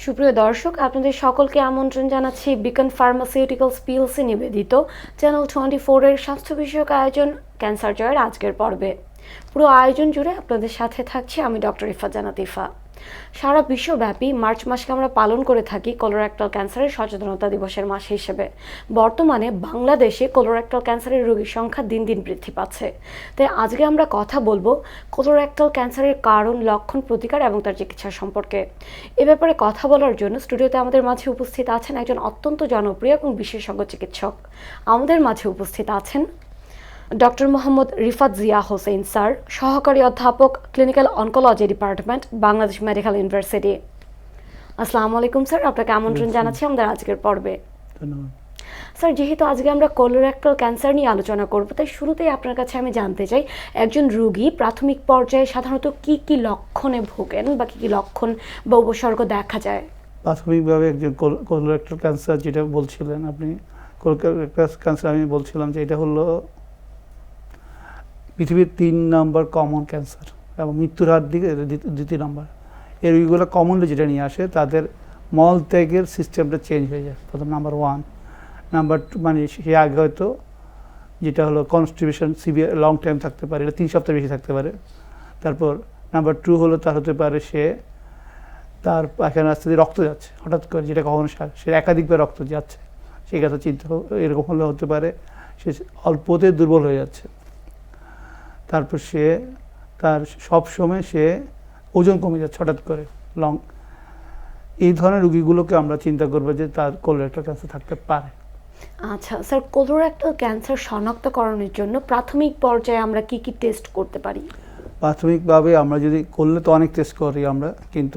সুপ্রিয় দর্শক, আপনাদের সকলকে আমন্ত্রণ জানাচ্ছি বিকন ফার্মাসিউটিক্যালস পিএলসি নিবেদিত চ্যানেল 24 এর স্বাস্থ্য বিষয়ক আয়োজন ক্যান্সার জয়ের আজকের পর্বে। পুরো আয়োজন জুড়ে আপনাদের সাথে থাকছি আমি ডক্টর ইফা জান্নাত ইফা। সারা বিশ্বব্যাপী মার্চ মাসকে আমরা পালন করে থাকি কোলোরেক্টাল ক্যান্সারের সচেতনতা দিবসের মাস হিসেবে। বর্তমানে বাংলাদেশে কোলোরেক্টাল ক্যান্সারের রোগীর সংখ্যা দিন দিন বৃদ্ধি পাচ্ছে। তাই আজকে আমরা কথা বলবো কোলোরেক্টাল ক্যান্সারের কারণ, লক্ষণ, প্রতিকার এবং তার চিকিৎসা সম্পর্কে। এ ব্যাপারে কথা বলার জন্য স্টুডিওতে আমাদের মাঝে উপস্থিত আছেন একজন অত্যন্ত জনপ্রিয় এবং বিশেষজ্ঞ চিকিৎসক। আমাদের মাঝে উপস্থিত আছেন ডক্টর মোহাম্মদ রিফাত জিয়া হোসেন স্যার, সহকারী অধ্যাপক, clinical oncology department, Bangladesh medical university. আসসালামু আলাইকুম স্যার, আপনাকে আমন্ত্রণ জানাচ্ছি আমাদের আজকের পর্বে। ধন্যবাদ স্যার, যেহেতু আজকে আমরা কোলোরেক্টাল ক্যান্সার নিয়ে আলোচনা করব, তাই শুরুতেই আপনার কাছে আমি জানতে চাই একজন রোগী প্রাথমিক পর্যায়ে সাধারণত কি কি লক্ষণে ভোগেন বা কি কি লক্ষণ বা উপসর্গ দেখা যায়? প্রাথমিকভাবে একজন কোলোরেক্টাল ক্যান্সার যেটা বলছিলেন আপনি, কোলোরেক্টাল ক্যান্সার আমি বলছিলাম যে এটা হলো পৃথিবীর 3 নম্বর কমন ক্যান্সার এবং মৃত্যুর হার দিকে 2 নম্বর। এই রোগীগুলো কমনলি যেটা নিয়ে আসে তাদের মল ত্যাগের সিস্টেমটা চেঞ্জ হয়ে যায়, প্রথম নাম্বার 1। নাম্বার 2 মানে সে আগে হয়তো যেটা হলো কনস্টিপেশন সিভিয়ার লং টাইম থাকতে পারে, এটা 3 সপ্তাহ বেশি থাকতে পারে। তারপর নাম্বার 2 হলো তার হতে পারে তার পায়খানা রাস্তা দিয়ে রক্ত যাচ্ছে হঠাৎ করে, যেটা কখনো সে একাধিকবার রক্ত যাচ্ছে, সেই কথা চিন্তা এরকম হলে হতে পারে সে অল্পতে দুর্বল হয়ে যাচ্ছে। তারপর তার সবসময় ওজন কমে যাচ্ছে হঠাৎ করে লং। এই ধরনের রোগীগুলোকে আমরা চিন্তা করবো যে তার কোলোরেক্টাল ক্যান্সার থাকতে পারে। আচ্ছা স্যার, কোলোরেক্টাল ক্যান্সার শনাক্তকরণের জন্য প্রাথমিক পর্যায়ে আমরা কি কি টেস্ট করতে পারি? প্রাথমিকভাবে আমরা যদি করলে তো অনেক টেস্ট করি আমরা, কিন্তু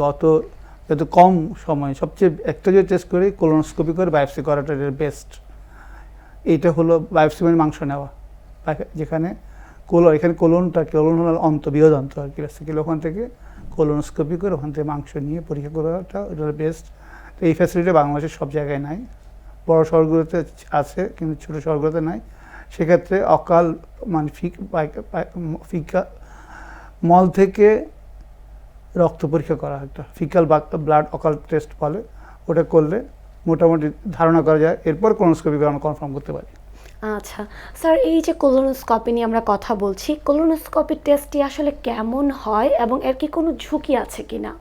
যত কম সময় সবচেয়ে একটা যে টেস্ট করি কোলোনোস্কোপি করে বায়োপসি করাটা বেস্ট। এইটা হলো বায়োপসি মানে মাংস নেওয়া, যেখানে এখানে কোলন হলো বৃহৎ অন্ত আর কি, বেসিক্যালি ওখান থেকে কোলোনোস্কোপি করে ওখান থেকে মাংস নিয়ে পরীক্ষা করাটা এটা হলো বেস্ট। তো এই ফ্যাসিলিটি বাংলাদেশের সব জায়গায় নাই, বড় শহরগুলোতে আছে কিন্তু ছোটো শহরগুলোতে নাই। সেক্ষেত্রে অকাল মানে ফিকা মল থেকে রক্ত পরীক্ষা করা, একটা ফিকাল ব্লাড অকাল টেস্ট বলে, ওটা করলে মোটামুটি ধারণা করা যায়, এরপর কোলোনোস্কোপি করে আমরা কনফার্ম করতে পারি। আচ্ছা স্যার, এই যে কোলোনোস্কোপি নিয়ে আমরা কথা বলছি, কোলোনোস্কোপি টেস্টটি আসলে কেমন হয় এবং এর কি কোনো ঝুঁকি আছে কিনা?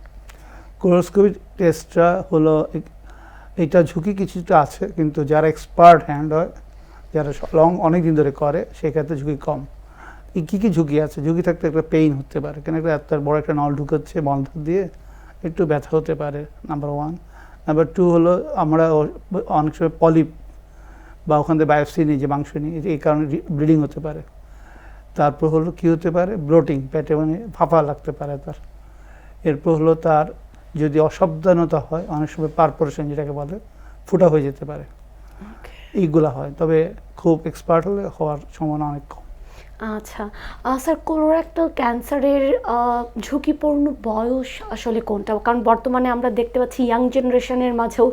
কোলোনোস্কোপি টেস্টটা হলো এটা ঝুঁকি কিছুটা আছে, কিন্তু যারা এক্সপার্ট হ্যান্ড হয়, যারা অনেক দিন ধরে করে, সেক্ষেত্রে ঝুঁকি কম। কী কী ঝুঁকি আছে? ঝুঁকি থাকতে একটা পেইন হতে পারে, কেন এত বড় একটা নল ঢুকাচ্ছে মলদ্বার দিয়ে, একটু ব্যথা হতে পারে, নাম্বার 1। নাম্বার 2 হলো আমরা অনেক সময় পলিপ বা ওখান থেকে বায়োপসি নিই, যে মাংস নিই, এই কারণে ব্লিডিং হতে পারে। তারপর হলো কী হতে পারে, ব্লোটিং, পেটে মানে ফাঁপা লাগতে পারে তার। এরপর হলো তার যদি অসাবধানতা হয়, অনেক সময় পারফোরেশন যেটাকে বলে, ফুটা হয়ে যেতে পারে, এইগুলা হয়। তবে খুব এক্সপার্ট হলে হওয়ার সম্ভাবনা অনেক কম। আচ্ছা স্যার, কোলোরেক্টাল ক্যান্সারের ঝুঁকিপূর্ণ বয়স আসলে কোনটা? কারণ বর্তমানে আমরা দেখতে পাচ্ছি ইয়াং জেনারেশনের মাঝেও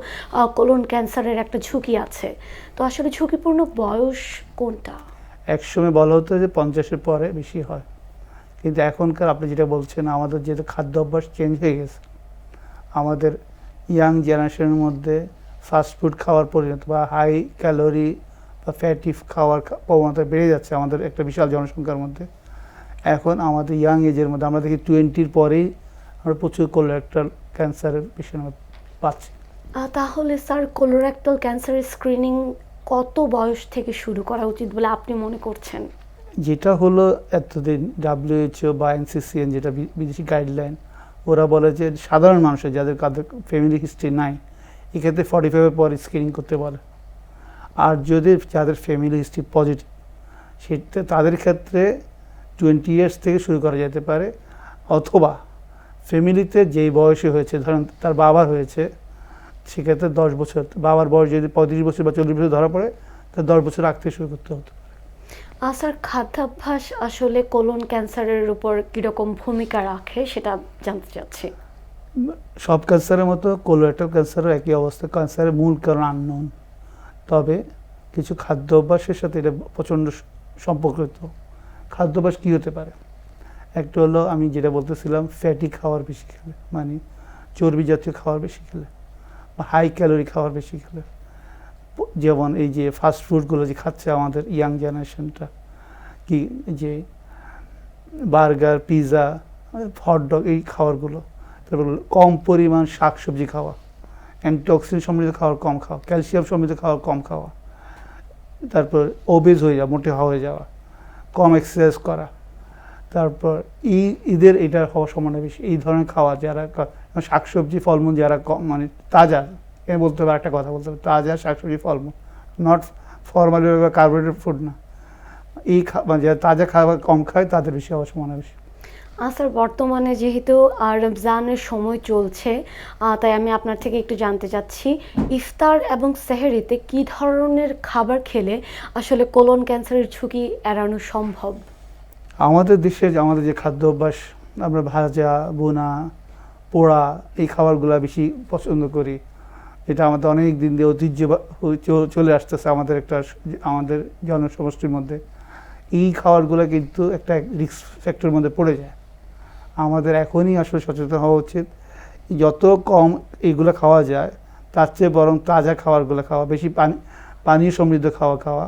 কোলন ক্যান্সারের একটা ঝুঁকি আছে, তো আসলে ঝুঁকিপূর্ণ বয়স কোনটা? একসময় বলা হতো যে 50-এর পরে বেশি হয়, কিন্তু এখনকার আপনি যেটা বলছেন, আমাদের যেহেতু খাদ্য অভ্যাস চেঞ্জ হয়ে গেছে, আমাদের ইয়াং জেনারেশনের মধ্যে ফাস্টফুড খাওয়ার পরিণত বা হাই ক্যালোরি বা ফ্যাটি খাওয়ার প্রবণতা বেড়ে যাচ্ছে আমাদের একটা বিশাল জনসংখ্যার মধ্যে। এখন আমাদের ইয়াং এজের মধ্যে আমরা দেখি 20-র পরেই আমরা প্রচুর কোলোরেক্টাল ক্যান্সারের পেশেন্ট পাচ্ছি। তাহলে স্যার, কোলোরেক্টাল ক্যান্সারের স্ক্রিনিং কত বয়স থেকে শুরু করা উচিত বলে আপনি মনে করছেন? যেটা হলো এতদিন WHO বা NCCN, যেটা বিদেশি গাইডলাইন, ওরা বলে যে সাধারণ মানুষের যাদের ফ্যামিলি হিস্ট্রি নাই, এক্ষেত্রে 45-এর পর স্ক্রিনিং করতে বলে। আর যাদের ফ্যামিলি হিস্ট্রি পজিটিভ, সেটা তাদের ক্ষেত্রে 20 ইয়ার্স থেকে শুরু করা যেতে পারে, অথবা ফ্যামিলিতে যেই বয়সে হয়েছে, ধরেন তার বাবার হয়েছে, সেক্ষেত্রে 10 বছর, বাবার বয়স যদি 35 বছর বা 40 বছর ধরা পড়ে, তার 10 বছর আগ থেকে শুরু করতে হতো। স্যার, খাদ্যাভ্যাস আসলে কোলন ক্যান্সারের উপর কীরকম ভূমিকা রাখে সেটা জানতে চাচ্ছি। সব ক্যান্সারের মতো কোলোরেক্টাল ক্যান্সারও একই অবস্থা, ক্যান্সারের মূল কারণ আননোন। তবে কিছু খাদ্য অভ্যাসের সাথে এটা প্রচণ্ড সম্পর্কিত। খাদ্যাভ্যাস কী হতে পারে? একটা হলো আমি যেটা বলতেছিলাম, ফ্যাটি খাওয়ার বেশি খেলে, মানে চর্বি জাতীয় খাওয়ার বেশি খেলে, বা হাই ক্যালোরি খাবার বেশি খেলে, যেমন এই যে ফাস্ট ফুডগুলো যে খাচ্ছে আমাদের ইয়াং জেনারেশনটা, কি যে বার্গার, পিৎজা, হটডগ, এই খাবারগুলো। তারপর কম পরিমাণ শাকসবজি খাওয়া, অ্যান্টিঅক্সিডেন্ট সমৃদ্ধ খাবার কম খাওয়া, ক্যালসিয়াম সমৃদ্ধ খাবার কম খাওয়া, তারপর ওবেজ হয়ে যাওয়া, মোটে হয়ে যাওয়া, কম এক্সারসাইজ করা। তারপর ঈদের এটা হওয়ার সম্ভাবনা বেশি, এই ধরনের খাওয়া যারা শাকসবজি ফলমূল যারা কম মানে তাজা, বলতে হবে একটা কথা বলতে হবে, তাজা শাকসবজি ফলমূল, নট ফর্মালি বা কার্বোহাইড্রেট ফুড না, এই মানে যারা তাজা খাবার কম খায় তাদের বেশি হওয়ার সম্ভাবনা বেশি। স্যার বর্তমানে যেহেতু রমজানের সময় চলছে, তাই আমি আপনার থেকে একটু জানতে চাচ্ছি ইফতার এবং সেহরিতে কি ধরনের খাবার খেলে আসলে কোলন ক্যান্সারের ঝুঁকি এড়ানো সম্ভব? আমাদের দেশে আমাদের যে খাদ্য অভ্যাস, আমরা ভাজা, বোনা, পোড়া এই খাবারগুলো বেশি পছন্দ করি। এটা আমাদের অনেক দিন দিয়ে ঐতিহ্য চলে আসতেছে আমাদের জনসমষ্টির মধ্যে। এই খাবারগুলো কিন্তু একটা রিস্ক ফ্যাক্টরের মধ্যে পড়ে যায়। আমাদের এখনই আসলে সচেতন হওয়া উচিত, যত কম এইগুলো খাওয়া যায় তার চেয়ে বরং তাজা খাবারগুলো খাওয়া, বেশি পানীয় সমৃদ্ধ খাওয়া,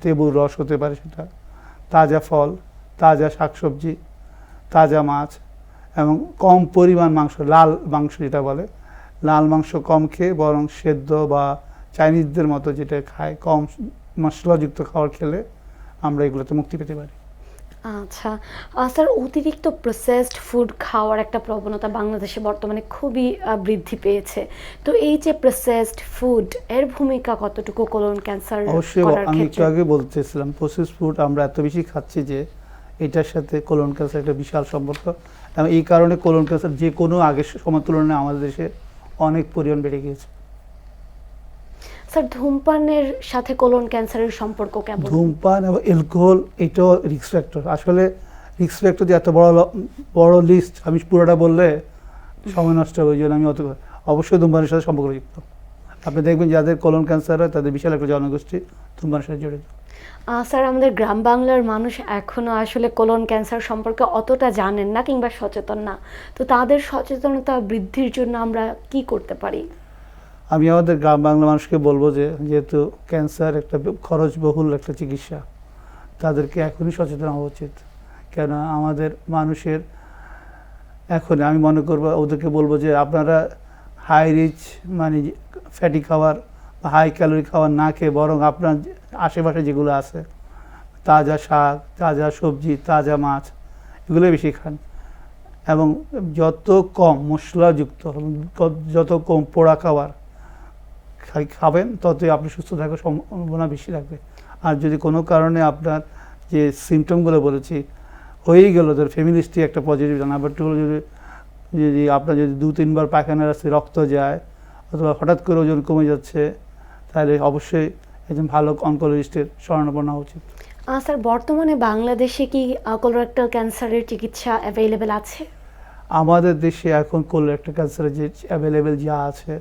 লেবুর রস হতে পারে, সেটা তাজা ফল, তাজা শাকসবজি, তাজা মাছ, এবং কম পরিমাণ মাংস, লাল মাংস যেটা বলে, লাল মাংস কম খেয়ে বরং সেদ্ধ বা চাইনিজদের মতো যেটা খায় কম মশলাযুক্ত খাবার খেলে আমরা এগুলোতে মুক্তি পেতে পারি। আচ্ছা স্যার, অতিরিক্ত প্রসেসড ফুড খাওয়ার একটা প্রবণতা বাংলাদেশে বর্তমানে খুবই বৃদ্ধি পেয়েছে। তো এই যে প্রসেসড ফুড, এর ভূমিকা কতটুকু কোলন ক্যান্সার অবশ্যই, করার আমি একটু ক্ষেত্রে? আগে বলতেছিলাম প্রসেসড ফুড আমরা এত বেশি খাচ্ছি যে এটার সাথে কোলন ক্যান্সার একটা বিশাল সম্পর্ক, এবং এই কারণে কোলন ক্যান্সার যে কোনো আগের সময় তুলনায় আমাদের দেশে অনেক পরিমাণ বেড়ে গিয়েছে। স্যার ধূমপানের সাথে কোলন ক্যান্সারের সম্পর্ক কেমন? ধূমপান এবং অ্যালকোহল এটাও রিস্ক ফ্যাক্টর। আসলে রিস্ক ফ্যাক্টর যে এত বড় লিস্ট, আমি পুরোটা বললে সময় নষ্ট হবে, ওই জন্য আমি অবশ্যই ধূমপানের সাথে সম্পর্কযুক্ত। আপনি দেখবেন যাদের কোলন ক্যান্সার হয় তাদের বিশাল একটা জনগোষ্ঠী ধূমপানের সাথে জড়িত। স্যার আমাদের গ্রাম বাংলার মানুষ এখনো আসলে কোলন ক্যান্সার সম্পর্কে অতটা জানেন না কিংবা সচেতন না। তো তাদের সচেতনতা বৃদ্ধির জন্য আমরা কি করতে পারি? আমি আমাদের গ্রাম বাংলা মানুষকে বলবো যে যেহেতু ক্যান্সার একটা খরচবহুল একটা চিকিৎসা, তাদেরকে এখনই সচেতন হওয়া উচিত। কেন আমাদের মানুষের এখন আমি মনে করবো ওদেরকে বলবো যে আপনারা হাই রিচ মানে ফ্যাটি খাবার বা হাই ক্যালোরি খাবার না খেয়ে বরং আপনার আশেপাশে যেগুলো আছে তাজা শাক, তাজা সবজি, তাজা মাছ, এগুলো বেশি খান, এবং যত কম মশলাযুক্ত, যত কম পোড়া খাবার খাবেন ততই আপনি সুস্থ থাকার সম্ভাবনা বেশি থাকবে। আর যদি কোনো কারণে আপনার যে সিমটমগুলো বলেছি হয়েই গেল, ধর ফ্যামিলি হিস্ট্রি একটা পজিটিভ, নাম্বার টু যদি আপনার যদি 2-3 বার পায়খানার রাস্তায় রক্ত যায় অথবা হঠাৎ করে ওজন কমে যাচ্ছে, তাহলে অবশ্যই একজন ভালো অনকোলজিস্টের শরণাপন্ন হওয়া উচিত। স্যার বর্তমানে বাংলাদেশে কি কোলোরেক্টাল ক্যান্সারের চিকিৎসা অ্যাভেলেবেল আছে? আমাদের দেশে এখন কোলোরেক্টাল ক্যান্সারের যে অ্যাভেলেবেল যা আছে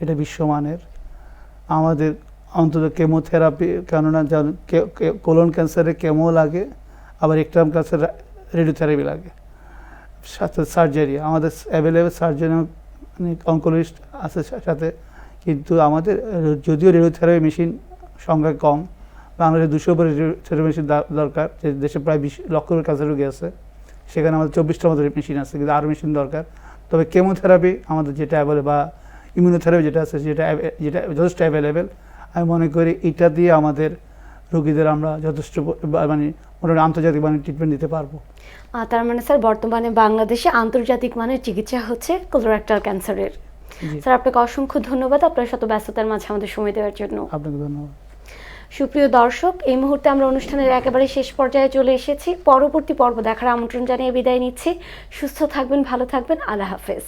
এটা বিশ্বমানের। আমাদের অন্তত কেমোথেরাপি, কেননা কোলন ক্যান্সারে কেমো লাগে, আবার রেকটাম ক্যান্সার রেডিওথেরাপি লাগে, সাথে সার্জারি আমাদের অ্যাভেলেবেল, সার্জন অনকোলজিস্ট আছে সাথে। কিন্তু আমাদের যদিও রেডিওথেরাপি মেশিন সংখ্যা কম, বাংলাদেশে 200 উপরে রেডিওথেরাপি মেশিন দরকার, যে দেশে প্রায় 20 লক্ষ ক্যান্সার রোগী আছে, সেখানে আমাদের 24টার মতো মেশিন আছে, কিন্তু আরও মেশিন দরকার। তবে কেমোথেরাপি আমাদের যেটা অ্যাভেলেবল বা ইমিউনোথেরাপি যেটা আছে যেটা যথেষ্ট অ্যাভেলেবেল, আমি মনে করি এটা দিয়ে আমাদের রোগীদের আমরা যথেষ্ট মানে মোটামুটি আন্তর্জাতিক মানের ট্রিটমেন্ট দিতে পারবো। তার মানে স্যার বর্তমানে বাংলাদেশে আন্তর্জাতিক মানের চিকিৎসা হচ্ছে কোলোরেক্টাল ক্যান্সারের। স্যার আপনাকে অসংখ্য ধন্যবাদ আপনার শত ব্যস্ততার মাঝে আমাদের সময় দেওয়ার জন্য। আপনাকে ধন্যবাদ। সুপ্রিয় দর্শক, এই মুহূর্তে আমরা অনুষ্ঠানের একেবারে শেষ পর্যায়ে চলে এসেছি। পরবর্তী পর্ব দেখার আমন্ত্রণ জানিয়ে বিদায় নিচ্ছি। সুস্থ থাকবেন, ভালো থাকবেন, আল্লাহ হাফেজ।